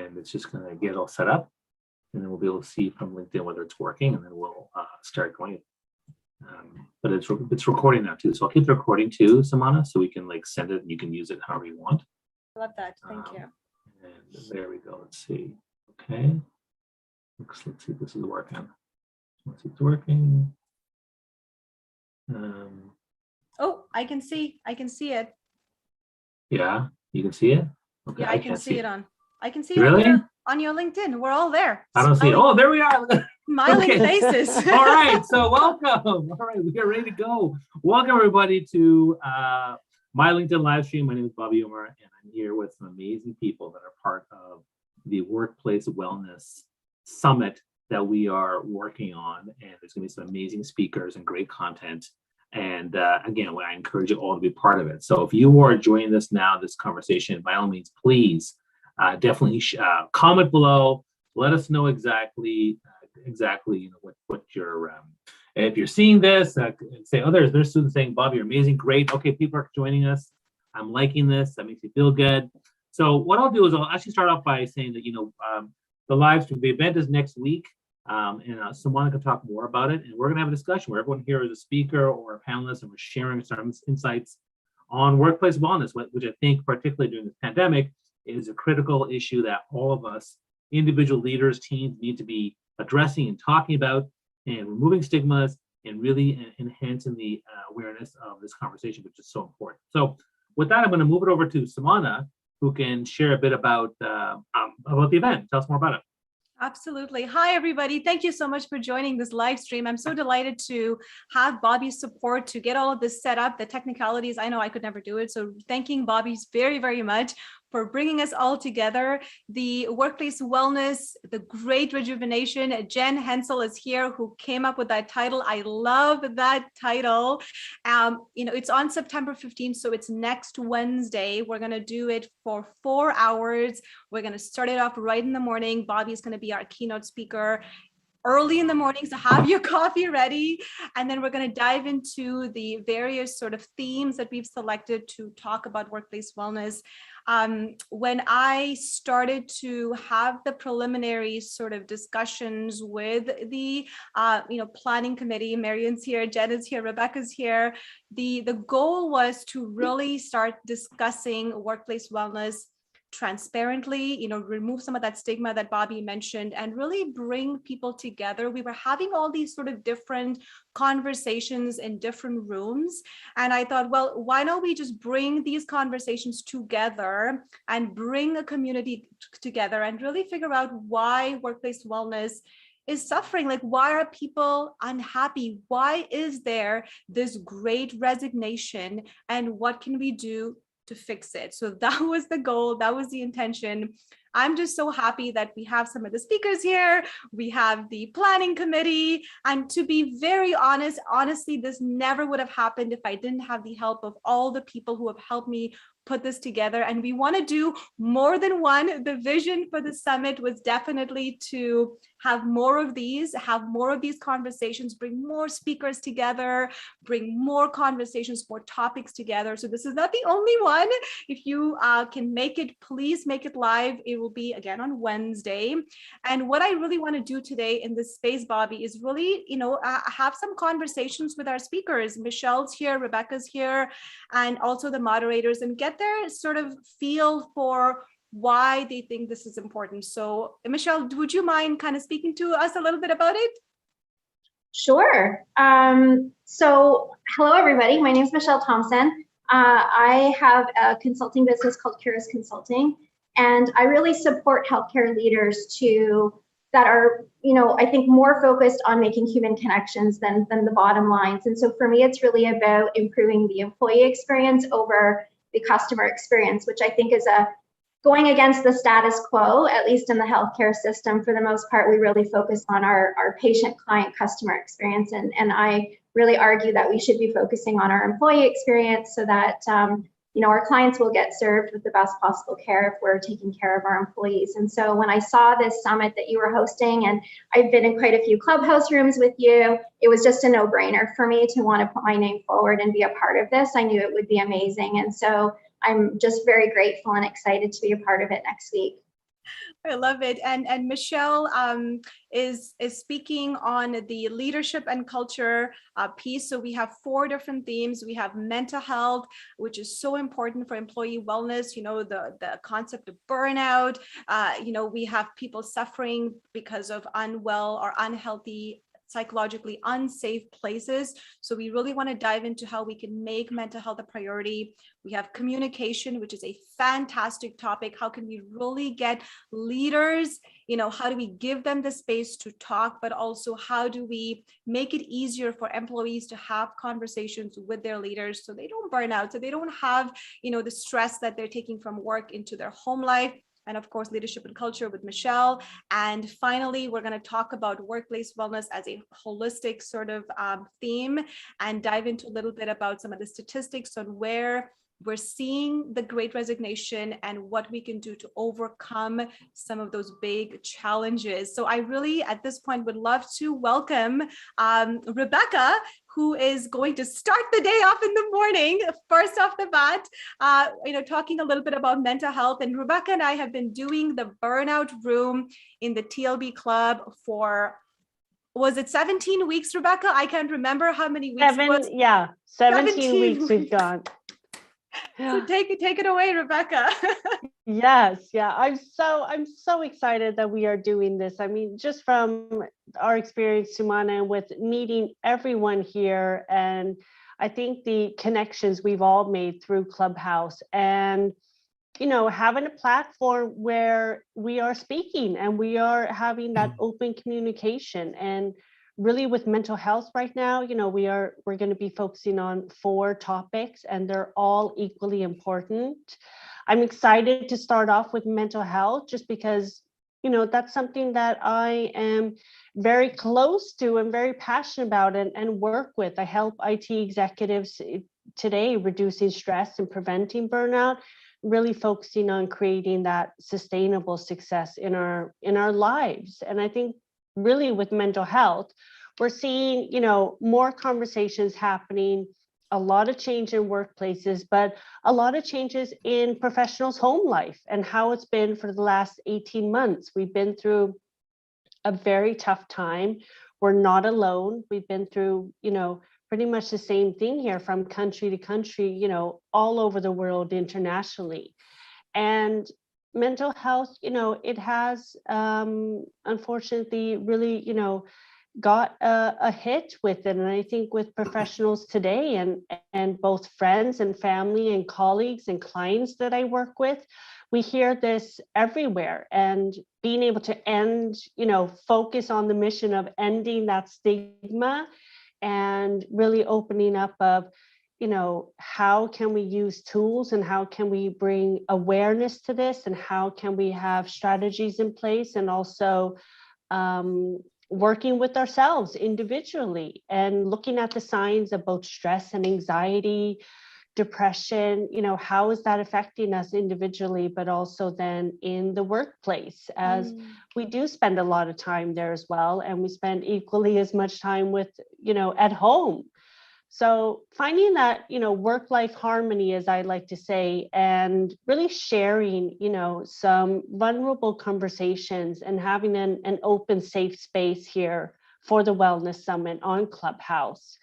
and it's just going to get it all set up, and then we'll be able to see from LinkedIn whether it's working, and then we'll start going. But it's recording now too, so I'll keep the recording too, Sumana, so we can like send it and you can use it however you want. I love that. Thank you. And there we go. Let's see. Okay. Let's see if this is working. Let's see if it's working. Oh, I can see it. Yeah, you can see it? Okay, Yeah, I can see it on. I can see it really? on your LinkedIn. We're all there. I don't see it. Oh, there we are. Smiling faces. All right, so welcome. All right, we are ready to go. Welcome everybody to my LinkedIn live stream. My name is Bobby Umar, and I'm here with some amazing people that are part of the Workplace Wellness Summit that we are working on. And there's going to be some amazing speakers and great content. And again, I encourage you all to be part of it. So if you are joining us now, this conversation, by all means, please definitely comment below. Let us know exactly what your if you're seeing this, say, oh, there's students saying, Bob, you're amazing, great. Okay, people are joining us. I'm liking this. That makes me feel good. So what I'll do is I'll actually start off by saying that, the live stream, the event is next week. And Sumana can talk more about it. And we're going to have a discussion where everyone here is a speaker or a panelist, and we're sharing some insights on workplace wellness, which I think, particularly during this pandemic, is a critical issue that all of us, individual leaders, teams, need to be addressing and talking about, and removing stigmas and really enhancing the awareness of this conversation, which is so important. So with that, I'm going to move it over to Sumana, who can share a bit about the event. Tell us more about it. Absolutely. Hi, everybody. Thank you so much for joining this live stream. I'm so delighted to have Bobby's support to get all of this set up, the technicalities. I know I could never do it. So thanking Bobby's very, very much for bringing us all together. The workplace wellness, the great rejuvenation. Jen Hensel is here, who came up with that title. I love that title. It's on September 15th, so it's next Wednesday. We're going to do it for 4 hours. We're going to start it off right in the morning. Bobby's going to be our keynote speaker early in the morning, so have your coffee ready. And then we're going to dive into the various sort of themes that we've selected to talk about workplace wellness. When I started to have the preliminary sort of discussions with the planning committee, Marion's here, Jen is here, Rebecca's here, the goal was to really start discussing workplace wellness transparently, remove some of that stigma that Bobby mentioned, and really bring people together. We were having all these sort of different conversations in different rooms, and I thought, well, why don't we just bring these conversations together and bring a community together and really figure out why workplace wellness is suffering. Like, why are people unhappy? Why is there this great resignation, and what can we do to fix it? So that was the goal. That was the intention. I'm just so happy that we have some of the speakers here. We have the planning committee. And to be very honest, honestly, this never would have happened if I didn't have the help of all the people who have helped me put this together. And we want to do more than one. The vision for the summit was definitely to have more of these conversations, bring more speakers together, bring more conversations, more topics together. So this is not the only one. If you can make it, please make it live. It will be again on Wednesday. And what I really want to do today in this space, Bobby, is really, have some conversations with our speakers. Michelle's here, Rebecca's here, and also the moderators, and get their sort of feel for why they think this is important. So Michelle, would you mind kind of speaking to us a little bit about it? Sure. So hello, everybody. My name is Michelle Thompson. I have a consulting business called Curious Consulting, and I really support healthcare leaders that are, I think more focused on making human connections than the bottom lines. And so for me, it's really about improving the employee experience over the customer experience, which I think is going against the status quo, at least in the healthcare system. For the most part, we really focus on our patient, client, customer experience. And I really argue that we should be focusing on our employee experience so that our clients will get served with the best possible care if we're taking care of our employees. And so when I saw this summit that you were hosting, and I've been in quite a few Clubhouse rooms with you, it was just a no-brainer for me to want to put my name forward and be a part of this. I knew it would be amazing. And so I'm just very grateful and excited to be a part of it next week. I love it. And Michelle is speaking on the leadership and culture piece. So we have 4 different themes. We have mental health, which is so important for employee wellness. You know, the concept of burnout. You know, we have people suffering because of unwell or unhealthy, psychologically unsafe places. So we really want to dive into how we can make mental health a priority. We have communication, which is a fantastic topic. How can we really get leaders, you know, how do we give them the space to talk, but also how do we make it easier for employees to have conversations with their leaders so they don't burn out, so they don't have, you know, the stress that they're taking from work into their home life. And of course, leadership and culture with Michelle. And finally, we're going to talk about workplace wellness as a holistic sort of theme and dive into a little bit about some of the statistics on where we're seeing the great resignation and what we can do to overcome some of those big challenges. So I really, at this point, would love to welcome Rebecca, who is going to start the day off in the morning, first off the bat, you know, talking a little bit about mental health. And Rebecca and I have been doing the Burnout Room in the TLB Club for, was it 17 weeks, Rebecca? I can't remember how many weeks it was. 17 weeks we've gone. So take it away, Rebecca. Yes, yeah. I'm so excited that we are doing this. I mean, just from our experience, Sumana, with meeting everyone here, and I think the connections we've all made through Clubhouse, and you know, having a platform where we are speaking and we are having that open communication. And really with mental health right now, you know, we're going to be focusing on 4 topics, and they're all equally important. I'm excited to start off with mental health just because, you know, that's something that I am very close to and very passionate about and work with. I help IT executives today reducing stress and preventing burnout, really focusing on creating that sustainable success in our lives. And I think really with mental health, we're seeing, you know, more conversations happening, a lot of change in workplaces, but a lot of changes in professionals' home life and how it's been for the last 18 months. We've been through a very tough time. We're not alone. We've been through, you know, pretty much the same thing here from country to country, you know, all over the world internationally. And mental health, you know, it has unfortunately really, you know, got a hit with it. And I think with professionals today and both friends and family and colleagues and clients that I work with, we hear this everywhere. And being able to end, you know, focus on the mission of ending that stigma and really opening up of, you know, how can we use tools and how can we bring awareness to this and how can we have strategies in place, and also working with ourselves individually and looking at the signs of both stress and anxiety, depression, you know, how is that affecting us individually, but also then in the workplace, as we do spend a lot of time there as well. And we spend equally as much time with, you know, at home. So finding that, you know, work-life harmony, as I like to say, and really sharing, you know, some vulnerable conversations and having an open, safe space here for the Wellness Summit on Clubhouse.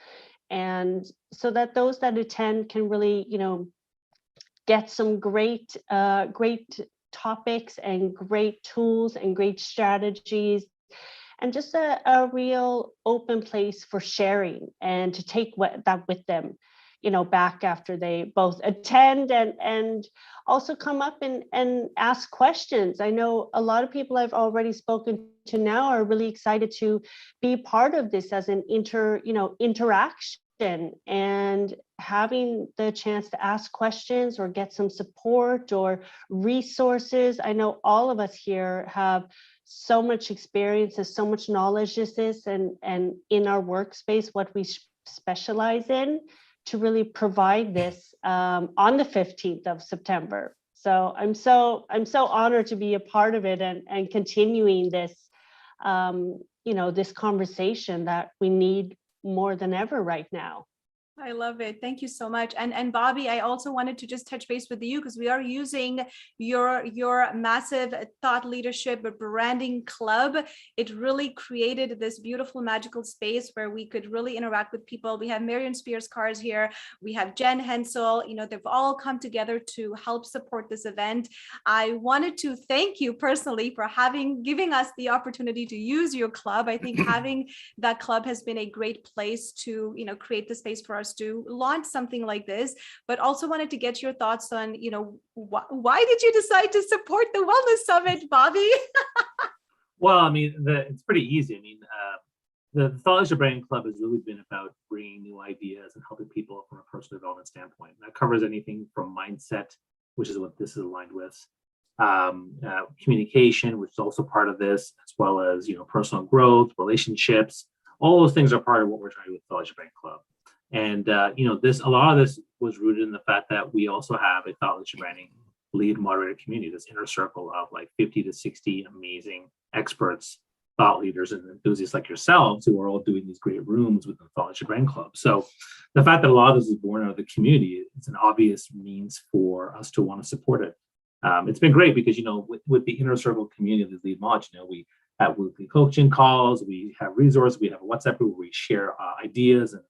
And so that those that attend can really, you know, get some great topics and great tools and great strategies, and just a real open place for sharing and to take that with them, you know, back after they both attend and also come up and ask questions. I know a lot of people I've already spoken to now are really excited to be part of this as an interaction and having the chance to ask questions or get some support or resources. I know all of us here have so much experience and so much knowledge is this and in our workspace what we specialize in to really provide this on the 15th of September. So I'm so honored to be a part of it and continuing this you know, this conversation that we need more than ever right now. I love it. Thank you so much. And Bobby, I also wanted to just touch base with you because we are using your massive thought leadership branding club. It really created this beautiful magical space where we could really interact with people. We have Marion Karr here. We have Jen Hensel. You know, they've all come together to help support this event. I wanted to thank you personally for giving us the opportunity to use your club. I think having that club has been a great place to, you know, create the space for us to launch something like this, but also wanted to get your thoughts on, you know, why did you decide to support the Wellness Summit, Bobby? Well, I mean, it's pretty easy. I mean, the Thought Leadership Branding Club has really been about bringing new ideas and helping people from a personal development standpoint. That covers anything from mindset, which is what this is aligned with, communication, which is also part of this, as well as, you know, personal growth, relationships. All those things are part of what we're trying to do with the Thought Leadership Branding Club. And you know, a lot of this was rooted in the fact that we also have a Thought Leadership Branding lead moderator community, this inner circle of like 50 to 60 amazing experts, thought leaders, and enthusiasts like yourselves who are all doing these great rooms with the Thought Leadership Branding Club. So the fact that a lot of this is born out of the community, it's an obvious means for us to want to support it. It's been great because, you know, with the inner circle community of the lead mods, you know, we have weekly coaching calls, we have resources, we have a WhatsApp group where we share ideas and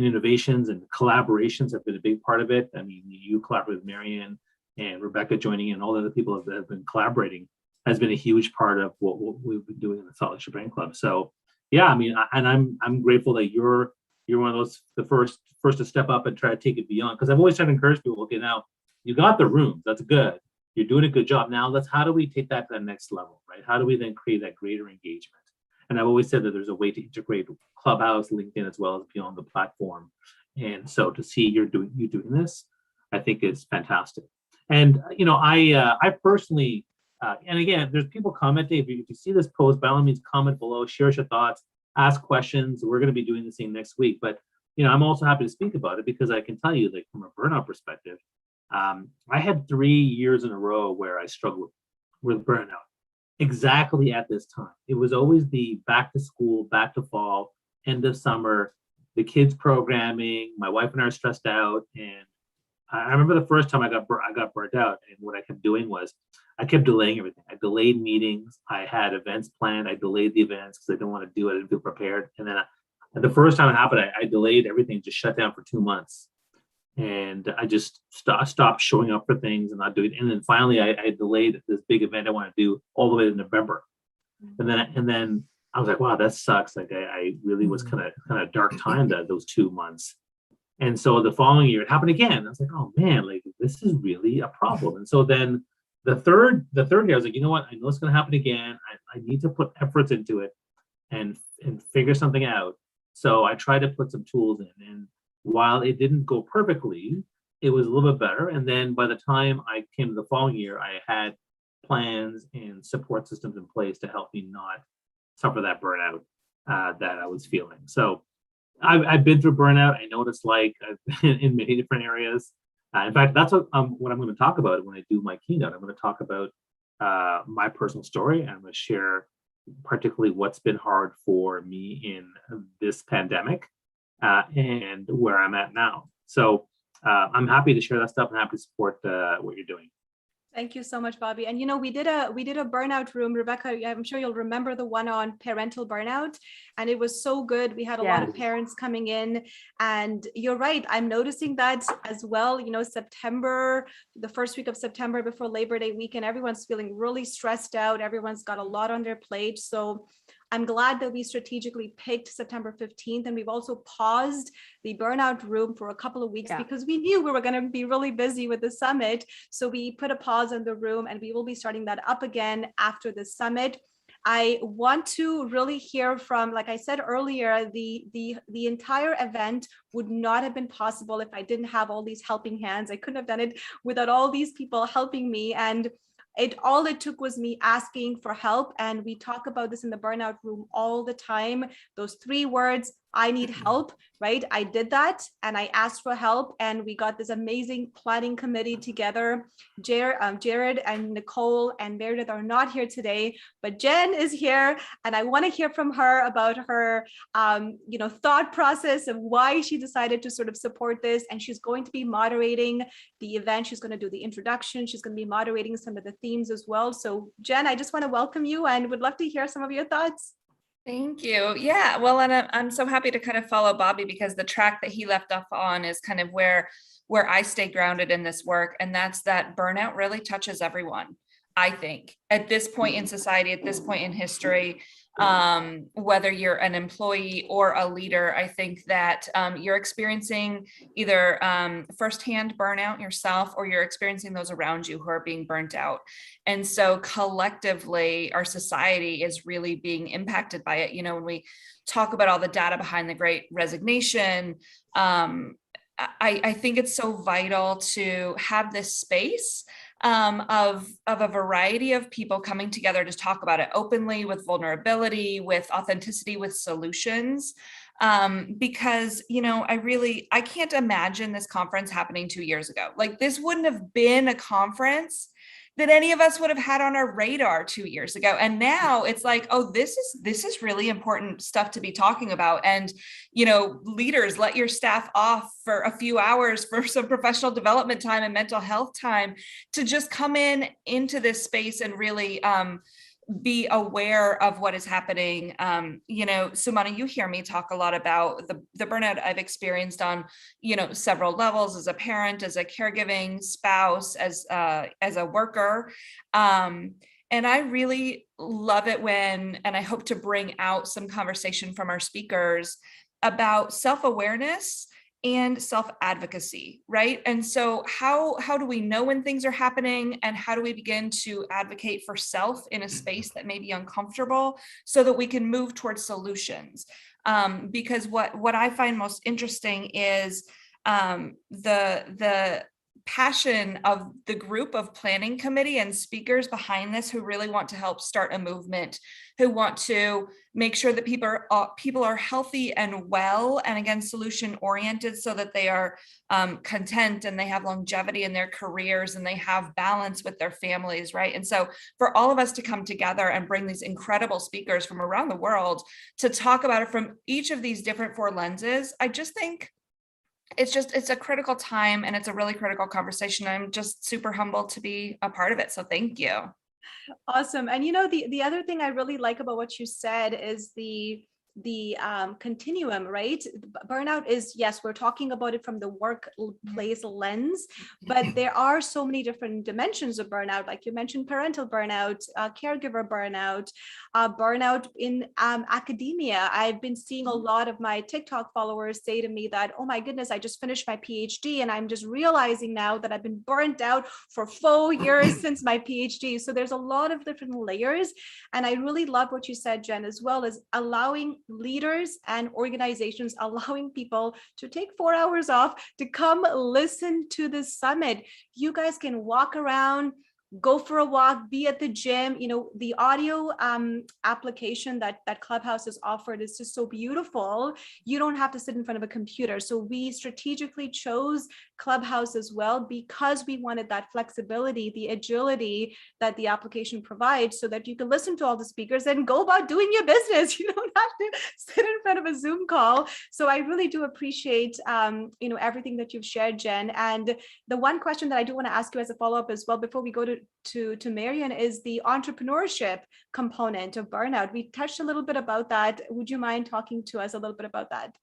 innovations, and collaborations have been a big part of it. I mean, you collaborate with Marion and Rebecca joining in, all the other people that have been collaborating has been a huge part of what we've been doing in the Thought Leadership Branding Club. So yeah, I mean, and I'm grateful that you're one of those, the first to step up and try to take it beyond, because I've always tried to encourage people, okay, now you got the rooms, that's good, you're doing a good job. Now how do we take that to the next level, right? How do we then create that greater engagement? And I've always said that there's a way to integrate Clubhouse, LinkedIn, as well as beyond the platform. And so to see you doing this, I think is fantastic. And you know, I personally, and again, there's people commenting. If you see this post, by all means, comment below, share your thoughts, ask questions. We're going to be doing the same next week. But you know, I'm also happy to speak about it because I can tell you, like, from a burnout perspective, I had 3 years in a row where I struggled with burnout. Exactly at this time. It was always the back to school, back to fall, end of summer, the kids programming, my wife and I are stressed out. And I remember the first time I got burnt out, and what I kept doing was I kept delaying everything. I delayed meetings. I had events planned. I delayed the events because I didn't want to do it. I didn't feel prepared. And then the first time it happened, I delayed everything, just shut down for 2 months. And I just stopped showing up for things and not doing it. And then finally, I delayed this big event I want to do all the way to November. And then I was like, wow, that sucks. Like I really was kind of dark time those 2 months. And so the following year it happened again. I was like, oh man, like this is really a problem. And so then the third year I was like, you know what? I know it's going to happen again. I need to put efforts into it and figure something out. So I tried to put some tools in, and while it didn't go perfectly, it was a little bit better. And then by the time I came to the following year, I had plans and support systems in place to help me not suffer that burnout that I was feeling. So I've been through burnout. I know what it's like. I've been in many different areas. In fact, that's what I'm going to talk about when I do my keynote. I'm going to talk about my personal story, and I'm going to share particularly what's been hard for me in this pandemic and where I'm at now. So I'm happy to share that stuff and happy to support what you're doing. Thank you so much, Bobby. And you know, we did a burnout room, Rebecca. I'm sure you'll remember the one on parental burnout, and it was so good. We had a lot of parents coming in, and you're right. I'm noticing that as well. You know, September, the first week of September before Labor Day weekend, everyone's feeling really stressed out. Everyone's got a lot on their plate. So I'm glad that we strategically picked September 15th, and we've also paused the burnout room for a couple of weeks because we knew we were going to be really busy with the summit. So we put a pause on the room, and we will be starting that up again after the summit. I want to really hear from, like I said earlier, the entire event would not have been possible if I didn't have all these helping hands. I couldn't have done it without all these people helping me. And all it took was me asking for help. And we talk about this in the burnout room all the time. Those 3 words: I need help, right? I did that and I asked for help, and we got this amazing planning committee together. Jared and Nicole and Meridith are not here today, but Jen is here, and I want to hear from her about her thought process of why she decided to sort of support this. And she's going to be moderating the event. She's going to do the introduction. She's going to be moderating some of the themes as well. So Jen, I just want to welcome you and would love to hear some of your thoughts. Thank you. Yeah, well, and I'm so happy to kind of follow Bobby, because the track that he left off on is kind of where I stay grounded in this work. And that's that burnout really touches everyone, I think, at this point in society, at this point in history. Whether you're an employee or a leader, I think that you're experiencing either firsthand burnout yourself, or you're experiencing those around you who are being burnt out. And so collectively, our society is really being impacted by it. You know, when we talk about all the data behind the Great Resignation, I think it's so vital to have this space of a variety of people coming together to talk about it openly, with vulnerability, with authenticity, with solutions. Because, you know, I can't imagine this conference happening 2 years ago. Like, this wouldn't have been a conference that any of us would have had on our radar 2 years ago. And now it's like, oh, this is really important stuff to be talking about. And, you know, leaders, let your staff off for a few hours for some professional development time and mental health time to just come into this space and really be aware of what is happening. You know, Sumana, you hear me talk a lot about the burnout I've experienced on, you know, several levels, as a parent, as a caregiving spouse, as a worker. And I really love it when, and I hope to bring out some conversation from our speakers about self-awareness and self-advocacy, right? And so how do we know when things are happening, and how do we begin to advocate for self in a space that may be uncomfortable, so that we can move towards solutions? Because what I find most interesting is the passion of the group of planning committee and speakers behind this, who really want to help start a movement, who want to make sure that people are healthy and well, and again, solution oriented, so that they are content and they have longevity in their careers and they have balance with their families, right? And so for all of us to come together and bring these incredible speakers from around the world to talk about it from each of these different 4 lenses, I just think it's a critical time, and it's a really critical conversation. I'm just super humbled to be a part of it. So thank you. Awesome. And you know, the other thing I really like about what you said is the continuum, right? Burnout is, yes, we're talking about it from the workplace lens, but there are so many different dimensions of burnout. Like you mentioned, parental burnout, caregiver burnout, burnout in academia. I've been seeing a lot of my TikTok followers say to me that, oh my goodness, I just finished my PhD and I'm just realizing now that I've been burnt out for 4 years since my PhD. So there's a lot of different layers. And I really love what you said, Jen, as well as allowing leaders and organizations, allowing people to take 4 hours off to come listen to this summit. You guys can walk around, go for a walk, be at the gym. You know, the audio application that Clubhouse has offered is just so beautiful. You don't have to sit in front of a computer. So we strategically chose Clubhouse as well, because we wanted that flexibility, the agility that the application provides, so that you can listen to all the speakers and go about doing your business. You don't have to sit in front of a Zoom call. So I really do appreciate you know, everything that you've shared, Jen. And the one question that I do want to ask you as a follow-up as well, before we go to Marion, is the entrepreneurship component of burnout. We touched a little bit about that. Would you mind talking to us a little bit about that?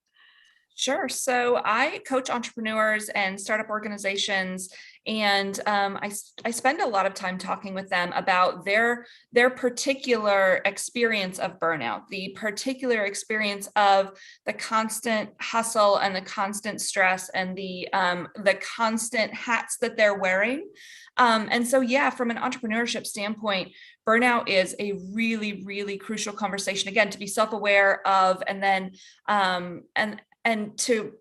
Sure. So I coach entrepreneurs and startup organizations, and I spend a lot of time talking with them about their particular experience of burnout, the particular experience of the constant hustle and the constant stress and the constant hats that they're wearing. And so, yeah, from an entrepreneurship standpoint, burnout is a really, really crucial conversation, again, to be self-aware of, and then and to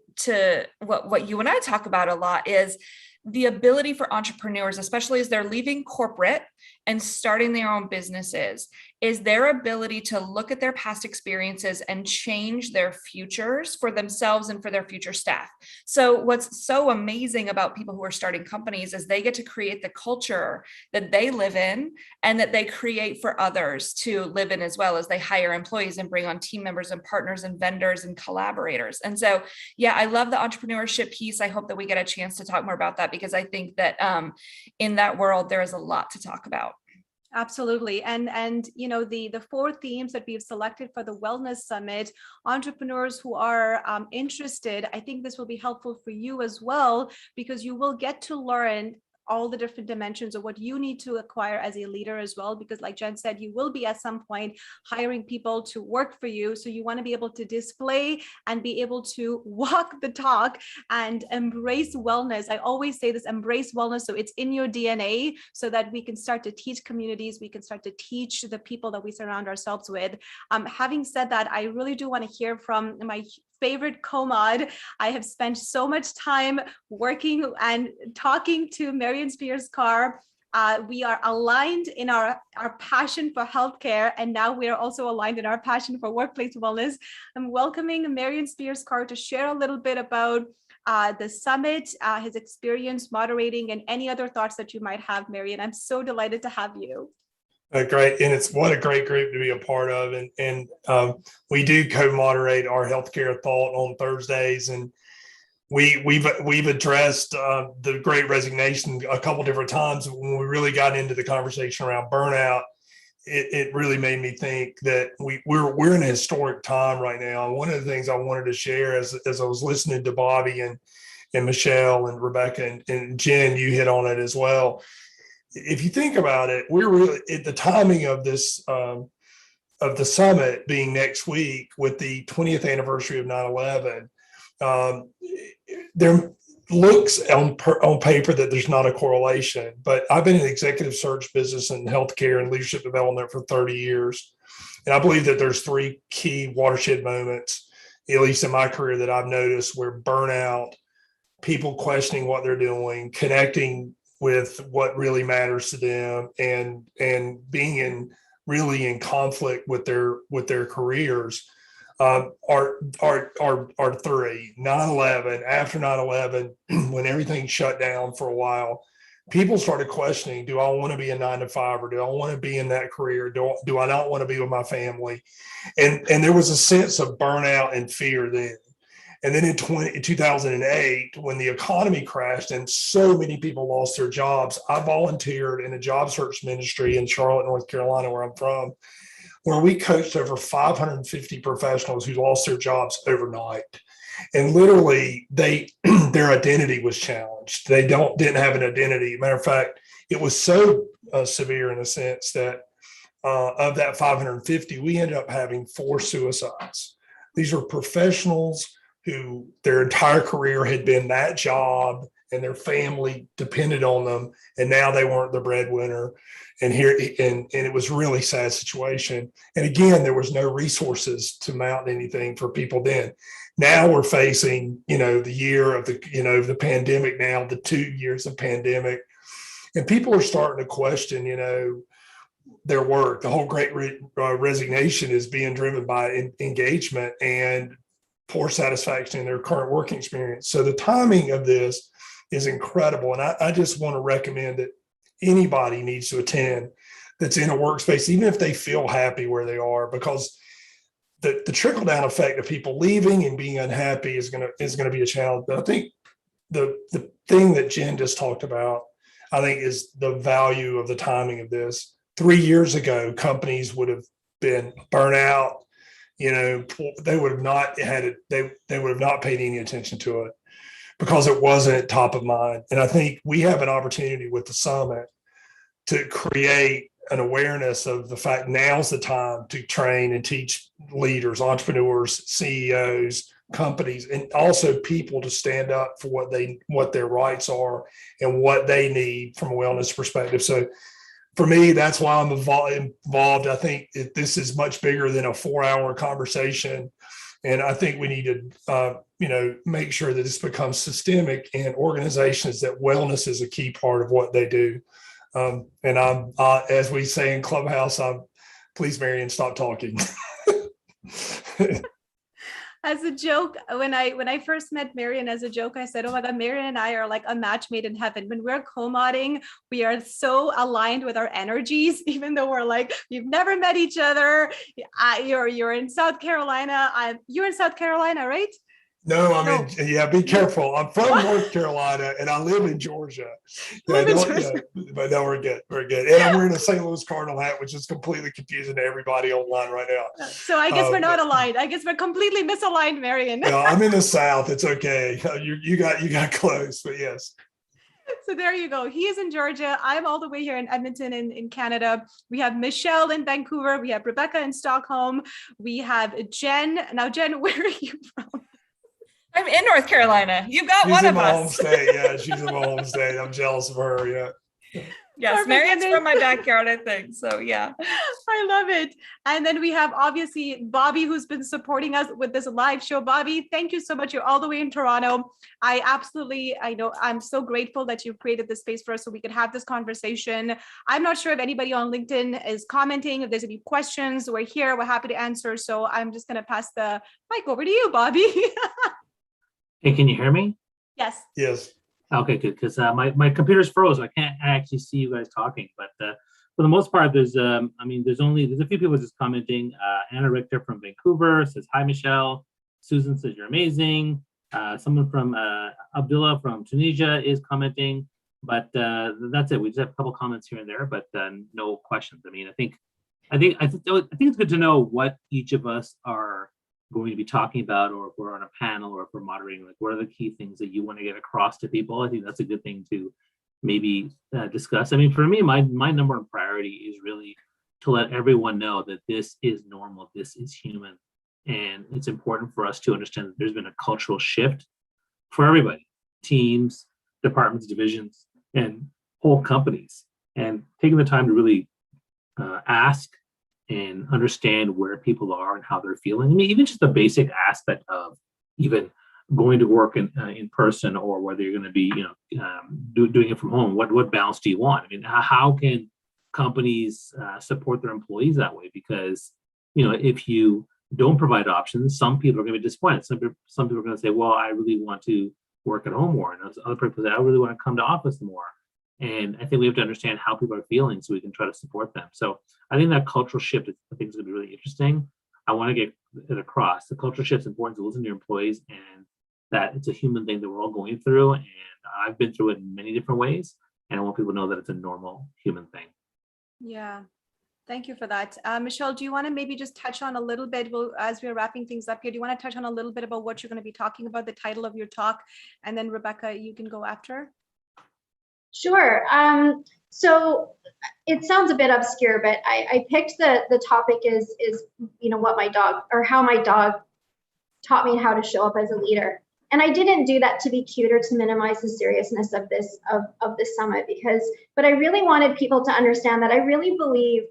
what you and I talk about a lot is the ability for entrepreneurs, especially as they're leaving corporate and starting their own businesses is their ability to look at their past experiences and change their futures for themselves and for their future staff. So what's so amazing about people who are starting companies is they get to create the culture that they live in and that they create for others to live in, as well as they hire employees and bring on team members and partners and vendors and collaborators. And so, yeah, I love the entrepreneurship piece. I hope that we get a chance to talk more about that, because I think that in that world, there is a lot to talk about. Absolutely. And you know, the 4 themes that we've selected for the Wellness Summit, entrepreneurs who are interested, I think this will be helpful for you as well, because you will get to learn all the different dimensions of what you need to acquire as a leader as well, because like Jen said, you will be at some point hiring people to work for you. So you want to be able to display and be able to walk the talk and embrace wellness. I always say this, embrace wellness. So it's in your DNA, so that we can start to teach communities, we can start to teach the people that we surround ourselves with. Having said that, I really do want to hear from my favorite co-mod. I have spent so much time working and talking to Marion Karr. We are aligned in our passion for healthcare, and now we are also aligned in our passion for workplace wellness. I'm welcoming Marion Karr to share a little bit about the summit, his experience moderating, and any other thoughts that you might have, Marion. I'm so delighted to have you. Great, and it's what a great group to be a part of, and we do co-moderate our healthcare thought on Thursdays, and we've addressed the Great Resignation a couple different times. When we really got into the conversation around burnout, it really made me think that we're in a historic time right now. And one of the things I wanted to share as I was listening to Bobby and Michelle and Rebecca and Jen, you hit on it as well. If you think about it, we're really at the timing of this, of the summit being next week with the 20th anniversary of 9/11. There looks on paper that there's not a correlation, but I've been in the executive search business and healthcare and leadership development for 30 years. And I believe that there's 3 key watershed moments, at least in my career, that I've noticed where burnout, people questioning what they're doing, connecting with what really matters to them, and being really in conflict with their careers are 3. 9/11, after 9/11, when everything shut down for a while, people started questioning, do I want to be a 9-to-5, or do I want to be in that career? Do I not want to be with my family? And there was a sense of burnout and fear then. And then in 2008, when the economy crashed and so many people lost their jobs, I volunteered in a job search ministry in Charlotte, North Carolina, where I'm from, where we coached over 550 professionals who lost their jobs overnight. And literally, their identity was challenged. They didn't have an identity. Matter of fact, it was so severe in a sense that of that 550, we ended up having 4 suicides. These are professionals who their entire career had been that job and their family depended on them, and now they weren't the breadwinner. And it was a really sad situation. And again, there was no resources to mount anything for people then. Now we're facing, the year of the pandemic now, the 2 years of pandemic, and people are starting to question, their work. The whole Great Resignation is being driven by engagement and poor satisfaction in their current working experience. So the timing of this is incredible. And I just want to recommend that anybody needs to attend that's in a workspace, even if they feel happy where they are, because the trickle down effect of people leaving and being unhappy is going to be a challenge. But I think the thing that Jen just talked about, I think, is the value of the timing of this. 3 years ago, companies would have been burnt out. They would have not had it. They would have not paid any attention to it because it wasn't top of mind. And I think we have an opportunity with the summit to create an awareness of the fact now's the time to train and teach leaders, entrepreneurs, CEOs, companies, and also people to stand up for what their rights are and what they need from a wellness perspective. So for me, that's why I'm involved. I think this is much bigger than a 4-hour conversation. And I think we need to, make sure that this becomes systemic in organizations, that wellness is a key part of what they do. And I'm, as we say in Clubhouse, please, Marion, stop talking. As a joke, when I first met Marion, as a joke, I said, "Oh my God, Marion and I are like a match made in heaven. When we're co-modding, we are so aligned with our energies, even though we're like we've never met each other. You're in South Carolina. You're in South Carolina, right? No, I No. mean, yeah, be careful. I'm from North Carolina and I live in Georgia. Yeah, but no, we're good. We're good. And I'm wearing a St. Louis Cardinal hat, which is completely confusing to everybody online right now. So I guess we're not aligned. I guess we're completely misaligned, Marion. Yeah, I'm in the South. It's okay. You got close, but yes. So there you go. He is in Georgia. I'm all the way here in Edmonton in Canada. We have Michelle in Vancouver. We have Rebecca in Stockholm. We have Jen. Now, Jen, where are you from? I'm in North Carolina. You got She's one in of my home us. state. Yeah, she's in my home state. I'm jealous of her. Yeah. Yes, Perfect. Marion's from my backyard, I think. So yeah. I love it. And then we have obviously Bobby, who's been supporting us with this live show. Bobby, thank you so much. You're all the way in Toronto. I know I'm so grateful that you've created this space for us so we could have this conversation. I'm not sure if anybody on LinkedIn is commenting, if there's any questions. We're here, we're happy to answer. So I'm just going to pass the mic over to you, Bobby. Hey, can you hear me? Yes. Yes. Okay, good, because my computer's froze. I can't actually see you guys talking, but for the most part, there's there's a few people just commenting. Anna Richter from Vancouver says, "Hi, Michelle." Susan says, "You're amazing." Someone from Abdullah from Tunisia is commenting, but that's it. We just have a couple comments here and there, but no questions. I mean, I think it's good to know what each of us are going to be talking about, or if we're on a panel, or if we're moderating, like what are the key things that you want to get across to people. I think that's a good thing to maybe discuss. I mean, for me, my number one priority is really to let everyone know that this is normal, this is human, and it's important for us to understand that there's been a cultural shift for everybody, teams, departments, divisions, and whole companies, and taking the time to really ask and understand where people are and how they're feeling. I mean, even just the basic aspect of even going to work in person, or whether you're going to be, doing it from home. What balance do you want? I mean, how can companies support their employees that way? Because, if you don't provide options, some people are going to be disappointed. Some people are going to say, well, I really want to work at home more. And other people say, I really want to come to office more. And I think we have to understand how people are feeling so we can try to support them. So I think that cultural shift, I think, is going to be really interesting. I want to get it across. The cultural shift is important to listen to your employees, and that it's a human thing that we're all going through. And I've been through it in many different ways. And I want people to know that it's a normal human thing. Yeah. Thank you for that. Michelle, do you want to maybe just touch on a little bit, as we're wrapping things up here, do you want to touch on a little bit about what you're going to be talking about, the title of your talk? And then Rebecca, you can go after. Sure. So it sounds a bit obscure, but I picked the topic is what my dog, or how my dog taught me how to show up as a leader. And I didn't do that to be cute or to minimize the seriousness of this summit, but I really wanted people to understand that I really believe,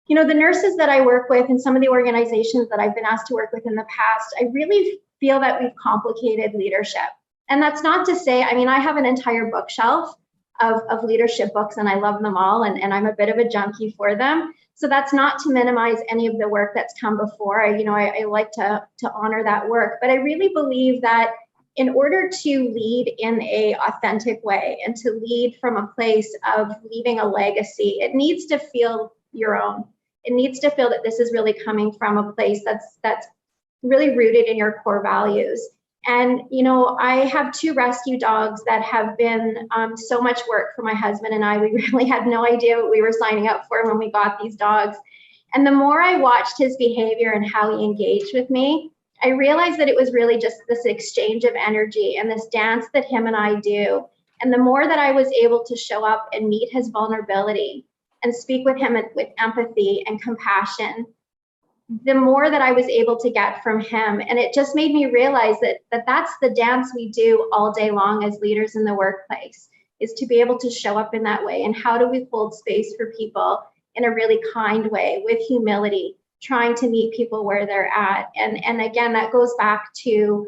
the nurses that I work with and some of the organizations that I've been asked to work with in the past, I really feel that we've complicated leadership. And that's not to say, I have an entire bookshelf of leadership books, and I love them all, and I'm a bit of a junkie for them. So that's not to minimize any of the work that's come before. I like to honor that work, but I really believe that in order to lead in a authentic way and to lead from a place of leaving a legacy, it needs to feel your own. It needs to feel that this is really coming from a place that's really rooted in your core values. And, I have 2 rescue dogs that have been so much work for my husband and I. We really had no idea what we were signing up for when we got these dogs. And the more I watched his behavior and how he engaged with me, I realized that it was really just this exchange of energy and this dance that him and I do. And the more that I was able to show up and meet his vulnerability and speak with him with empathy and compassion, the more that I was able to get from him. And it just made me realize that that's the dance we do all day long as leaders in the workplace, is to be able to show up in that way. And how do we hold space for people in a really kind way, with humility, trying to meet people where they're at. And again, that goes back to,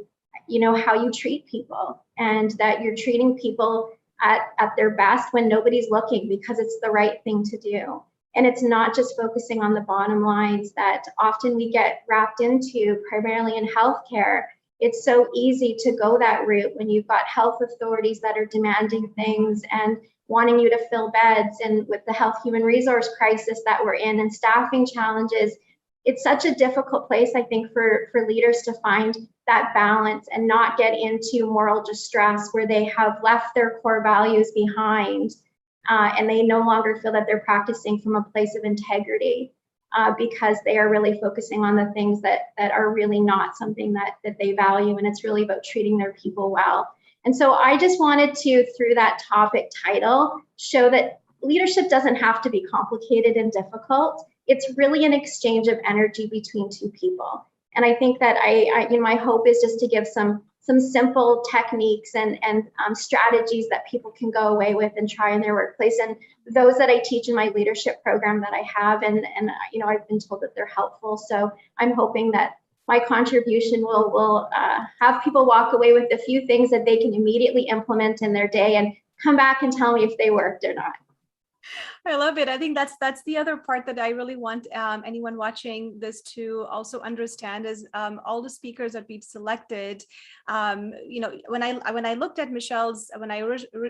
how you treat people, and that you're treating people at their best when nobody's looking, because it's the right thing to do. And it's not just focusing on the bottom lines that often we get wrapped into, primarily in healthcare. It's so easy to go that route when you've got health authorities that are demanding things and wanting you to fill beds, and with the health human resource crisis that we're in and staffing challenges. It's such a difficult place, I think, for leaders to find that balance and not get into moral distress where they have left their core values behind, and they no longer feel that they're practicing from a place of integrity, because they are really focusing on the things that are really not something that they value, and it's really about treating their people well. And so I just wanted to, through that topic title, show that leadership doesn't have to be complicated and difficult. It's really an exchange of energy between two people. And I think that my hope is just to give some simple techniques and strategies that people can go away with and try in their workplace. And those that I teach in my leadership program that I have, and I've been told that they're helpful. So I'm hoping that my contribution will have people walk away with a few things that they can immediately implement in their day and come back and tell me if they worked or not. I love it. I think that's the other part that I really want anyone watching this to also understand is all the speakers that we've selected. When I looked at Michelle's, when I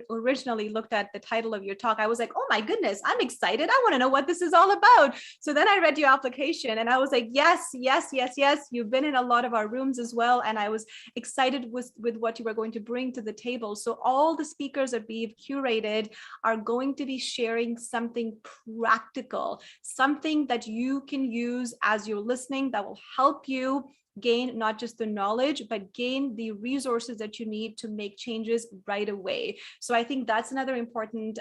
originally looked at the title of your talk, I was like, oh my goodness, I'm excited. I want to know what this is all about. So then I read your application and I was like, yes. You've been in a lot of our rooms as well. And I was excited with what you were going to bring to the table. So all the speakers that we've curated are going to be sharing something practical, something that you can use as you're listening that will help you gain not just the knowledge, but gain the resources that you need to make changes right away. So I think that's another important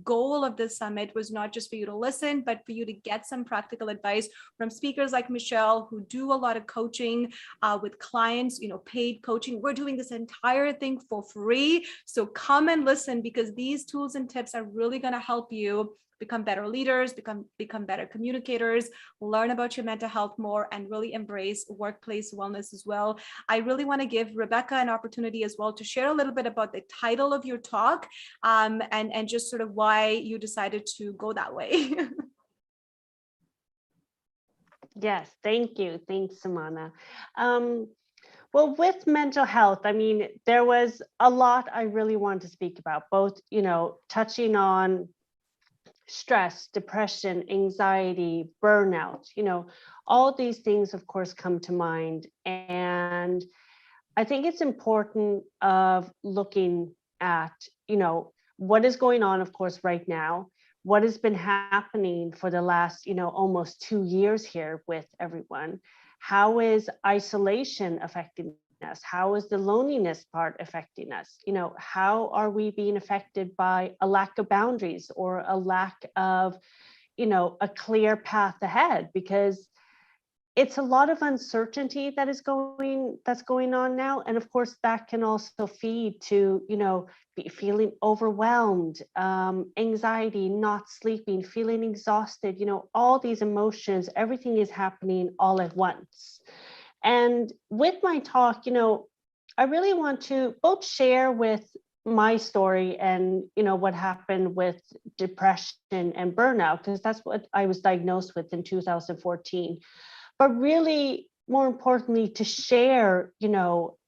goal of this summit, was not just for you to listen, but for you to get some practical advice from speakers like Michelle, who do a lot of coaching with clients, paid coaching. We're doing this entire thing for free. So come and listen, because these tools and tips are really going to help you become better leaders, become better communicators, learn about your mental health more, and really embrace workplace wellness as well. I really want to give Rebecca an opportunity as well to share a little bit about the title of your talk, and just sort of why you decided to go that way. Yes, thank you. Thanks, Sumana. Well, with mental health, I mean, there was a lot I really wanted to speak about, both, touching on stress, depression, anxiety, burnout, all these things, of course, come to mind. And I think it's important of looking at, what is going on, of course, right now, what has been happening for the last, almost 2 years here with everyone. How is isolation affecting us? How is the loneliness part affecting us? How are we being affected by a lack of boundaries or a lack of, a clear path ahead? Because it's a lot of uncertainty that's going on now. And of course, that can also feed to, be feeling overwhelmed, anxiety, not sleeping, feeling exhausted, all these emotions, everything is happening all at once. And with my talk, I really want to both share with my story and, what happened with depression and burnout, because that's what I was diagnosed with in 2014. But really, more importantly, to share,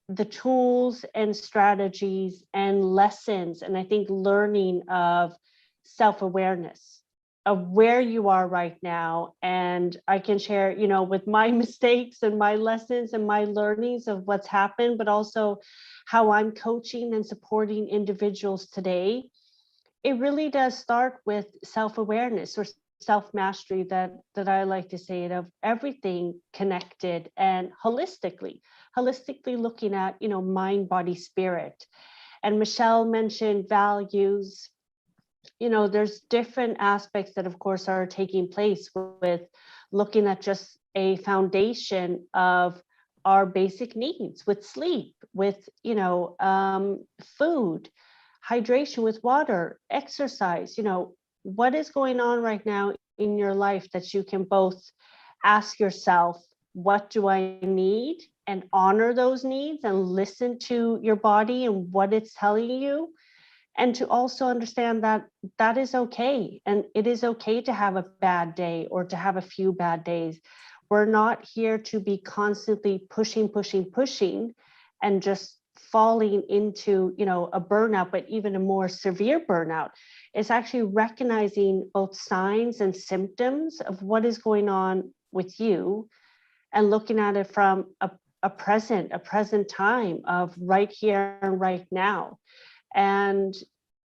the tools and strategies and lessons, and I think learning of self-awareness of where you are right now. And I can share, with my mistakes and my lessons and my learnings of what's happened, but also how I'm coaching and supporting individuals today. It really does start with self-awareness, or self-mastery, that I like to say it, of everything connected and holistically looking at, mind, body, spirit. And Michelle mentioned values. There's different aspects that, of course, are taking place with looking at just a foundation of our basic needs, with sleep, with, food, hydration, with water, exercise. What is going on right now in your life that you can both ask yourself, what do I need, and honor those needs and listen to your body and what it's telling you, And to also understand that that is okay. And it is okay to have a bad day or to have a few bad days. We're not here to be constantly pushing and just falling into, a burnout, but even a more severe burnout. It's actually recognizing both signs and symptoms of what is going on with you and looking at it from a present time of right here and right now. And,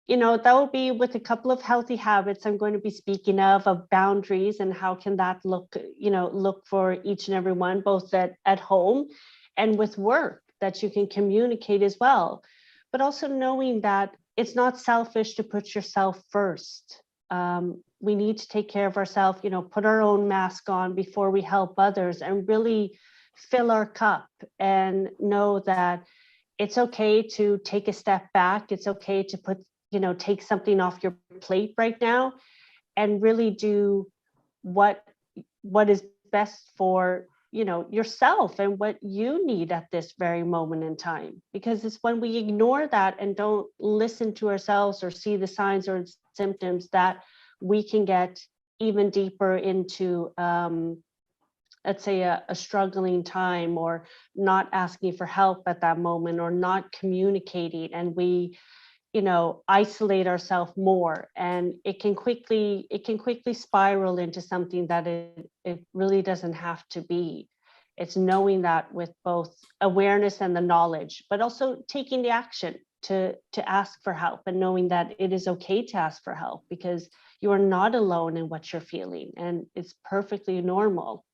that will be with a couple of healthy habits I'm going to be speaking of boundaries and how can that look for each and every one, both at home and with work, that you can communicate as well. But also knowing that it's not selfish to put yourself first. We need to take care of ourselves, put our own mask on before we help others and really fill our cup and know that it's okay to take a step back. It's okay to take something off your plate right now and really do what is best for, yourself and what you need at this very moment in time. Because it's when we ignore that and don't listen to ourselves or see the signs or symptoms that we can get even deeper into, let's say, a struggling time, or not asking for help at that moment, or not communicating, and we isolate ourselves more, and it can quickly spiral into something that it really doesn't have to be. It's knowing that with both awareness and the knowledge, but also taking the action to ask for help, and knowing that it is okay to ask for help because you are not alone in what you're feeling, and it's perfectly normal.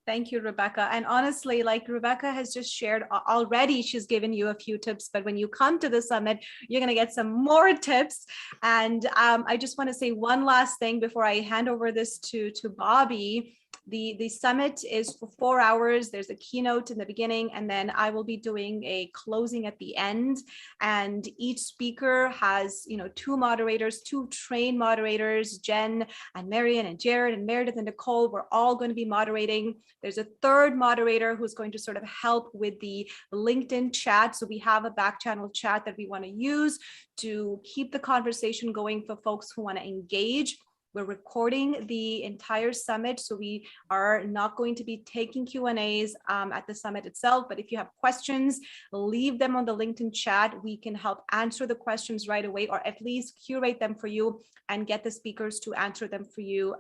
Thank you, Rebecca. And honestly, like Rebecca has just shared already, she's given you a few tips, but when you come to the summit, you're going to get some more tips. And I just want to say one last thing before I hand over this to Bobby. The summit is for 4 hours. There's a keynote in the beginning, and then I will be doing a closing at the end. And each speaker has, 2 moderators, 2 trained moderators, Jen and Marion and Jared and Meridith and Nicole. We're all going to be moderating. There's a 3rd moderator who's going to sort of help with the LinkedIn chat. So we have a back channel chat that we want to use to keep the conversation going for folks who want to engage. We're recording the entire summit, so we are not going to be taking Q&As at the summit itself, but if you have questions, leave them on the LinkedIn chat. We can help answer the questions right away, or at least curate them for you and get the speakers to answer them for you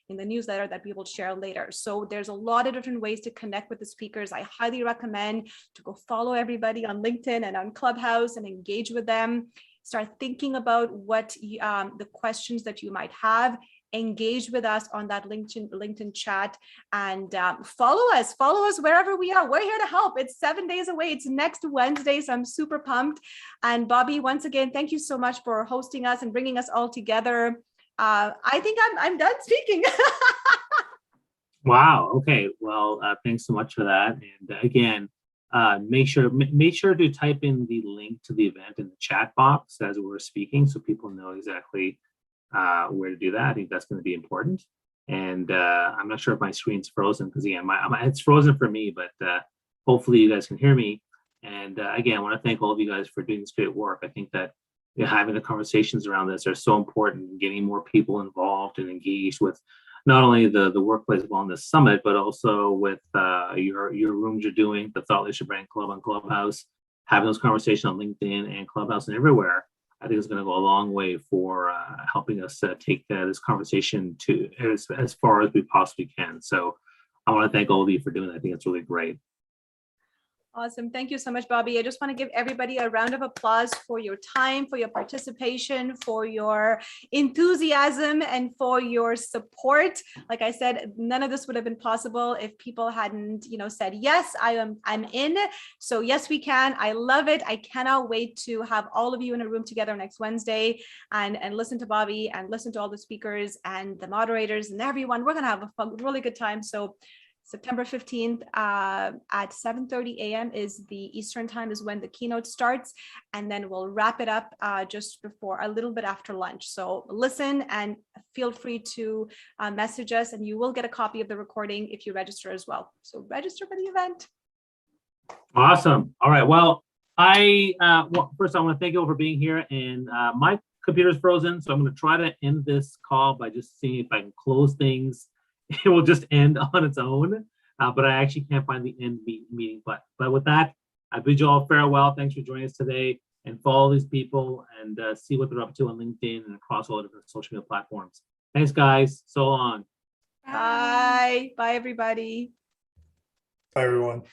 in the newsletter that we will share later. So there's a lot of different ways to connect with the speakers. I highly recommend to go follow everybody on LinkedIn and on Clubhouse and engage with them. Start thinking about what the questions that you might have. Engage with us on that LinkedIn chat, and follow us wherever we are. We're here to help. It's 7 days away. It's next Wednesday, so I'm super pumped. And Bobby, once again, thank you so much for hosting us and bringing us all together. I think I'm done speaking. Wow. Okay. Well, thanks so much for that. And again, make sure to type in the link to the event in the chat box as we're speaking, so people know exactly where to do that. I think that's going to be important. And I'm not sure if my screen's frozen, because again, it's frozen for me, but hopefully you guys can hear me. And again, I want to thank all of you guys for doing this great work. I think that having the conversations around this are so important, getting more people involved and engaged with not only the Workplace Wellness Summit, but also with your rooms you're doing, the Thought Leadership Brand Club on Clubhouse, having those conversations on LinkedIn and Clubhouse and everywhere. I think it's going to go a long way for helping us take this conversation to as far as we possibly can. So I want to thank all of you for doing that. I think it's really great. Awesome. Thank you so much, Bobby. I just want to give everybody a round of applause for your time, for your participation, for your enthusiasm, and for your support. Like I said, none of this would have been possible if people hadn't, said, yes, I'm in. So yes, we can. I love it. I cannot wait to have all of you in a room together next Wednesday and listen to Bobby and listen to all the speakers and the moderators and everyone. We're going to have a really good time. So September 15th at 7:30 a.m. is the Eastern time is when the keynote starts, and then we'll wrap it up just before, a little bit after lunch. So listen and feel free to message us, and you will get a copy of the recording if you register as well. So register for the event. Awesome. All right. Well, Well, first I want to thank you all for being here, and my computer's frozen, so I'm going to try to end this call by just seeing if I can close things. It will just end on its own, but I actually can't find the end meeting button. But with that, I bid you all farewell. Thanks for joining us today, and follow these people and see what they're up to on LinkedIn and across all the different social media platforms. Thanks, guys. So long. Bye. Bye, everybody. Bye, everyone.